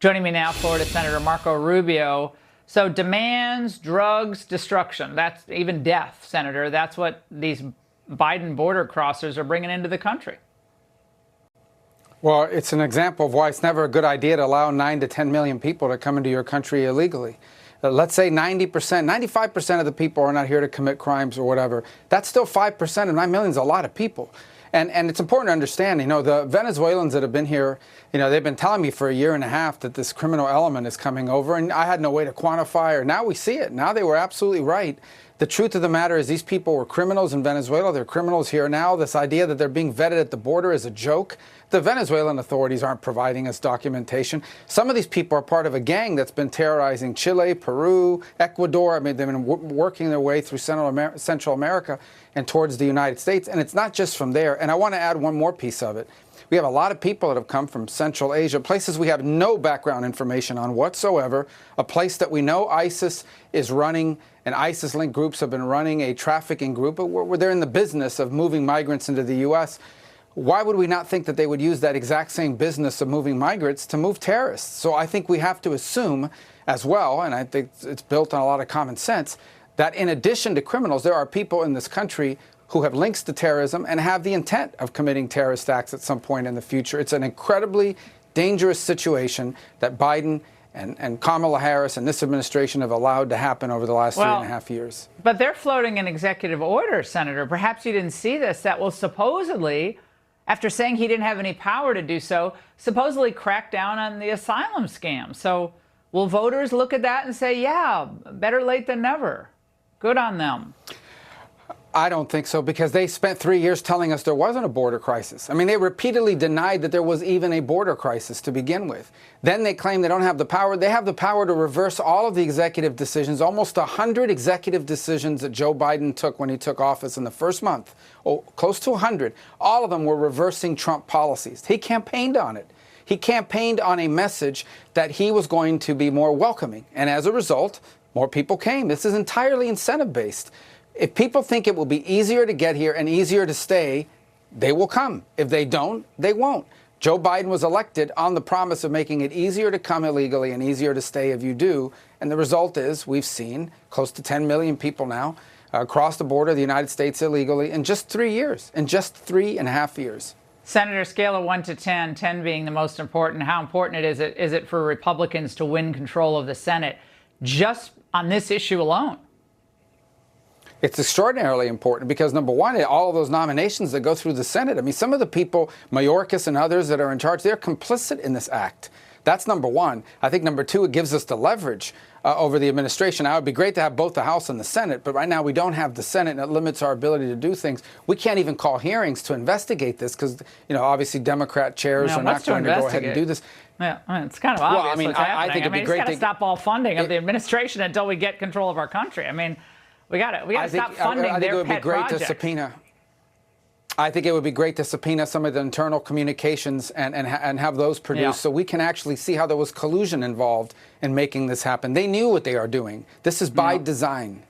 Joining me now, Florida Senator Marco Rubio. So demands, drugs, destruction. That's even death, Senator. That's what these Biden border crossers are bringing into the country. Well, it's an example of why it's never a good idea to allow 9 to 10 million people to come into your country illegally. Let's say 90%, 95% of the people are not here to commit crimes or whatever. That's still 5% of 9 million is a lot of people. And it's important to understand, the Venezuelans that have been here, they've been telling me for a year and a half that this criminal element is coming over, and I had no way to quantify, or now we see it. Now they were absolutely right. The truth of the matter is these people were criminals in Venezuela. They're criminals here now. This idea that they're being vetted at the border is a joke. The Venezuelan authorities aren't providing us documentation. Some of these people are part of a gang that's been terrorizing Chile, Peru, Ecuador. I mean, they've been working their way through Central America and towards the United States. And it's not just from there. And I want to add one more piece of it. We have a lot of people that have come from Central Asia, places we have no background information on whatsoever, a place that we know ISIS is running, and ISIS-linked groups have been running a trafficking group where they're in the business of moving migrants into the U.S. Why would we not think that they would use that exact same business of moving migrants to move terrorists? So I think we have to assume as well, and I think it's built on a lot of common sense, that in addition to criminals, there are people in this country who have links to terrorism and have the intent of committing terrorist acts at some point in the future. It's an incredibly dangerous situation that Biden and Kamala Harris and this administration have allowed to happen over the last 3.5 years. But they're floating an executive order, Senator. Perhaps you didn't see this, that will supposedly, after saying he didn't have any power to do so, supposedly crack down on the asylum scam. So will voters look at that and say, yeah, better late than never? Good on them. I don't think so, because they spent 3 years telling us there wasn't a border crisis. I mean, they repeatedly denied that there was even a border crisis to begin with. Then they claim they don't have the power. They have the power to reverse all of the executive decisions, almost 100 executive decisions that Joe Biden took when he took office in the first month. Oh, close to 100. All of them were reversing Trump policies. He campaigned on it. He campaigned on a message that he was going to be more welcoming. And as a result, more people came. This is entirely incentive-based. If people think it will be easier to get here and easier to stay, they will come. If they don't, they won't. Joe Biden was elected on the promise of making it easier to come illegally and easier to stay if you do. And the result is we've seen close to 10 million people now cross the border of the United States illegally in just 3 years, in just 3.5 years. Senator, scale of 1 to 10, 10 being the most important. How important is it for Republicans to win control of the Senate just on this issue alone? It's extraordinarily important because, number one, all of those nominations that go through the Senate, I mean, some of the people, Mayorkas and others that are in charge, they're complicit in this act. That's number one. I think number two, it gives us the leverage over the administration. Now, it would be great to have both the House and the Senate, but right now we don't have the Senate, and it limits our ability to do things. We can't even call hearings to investigate this because, obviously Democrat chairs are not going to go ahead and do this. Yeah, it's kind of obvious. Well, I mean, what's happening. I think it'd be great to stop all funding of the administration until we get control of our country. I mean, we got to stop funding their pet projects. I think it would be great to subpoena some of the internal communications and have those produced so we can actually see how there was collusion involved in making this happen. They knew what they are doing. This is by design.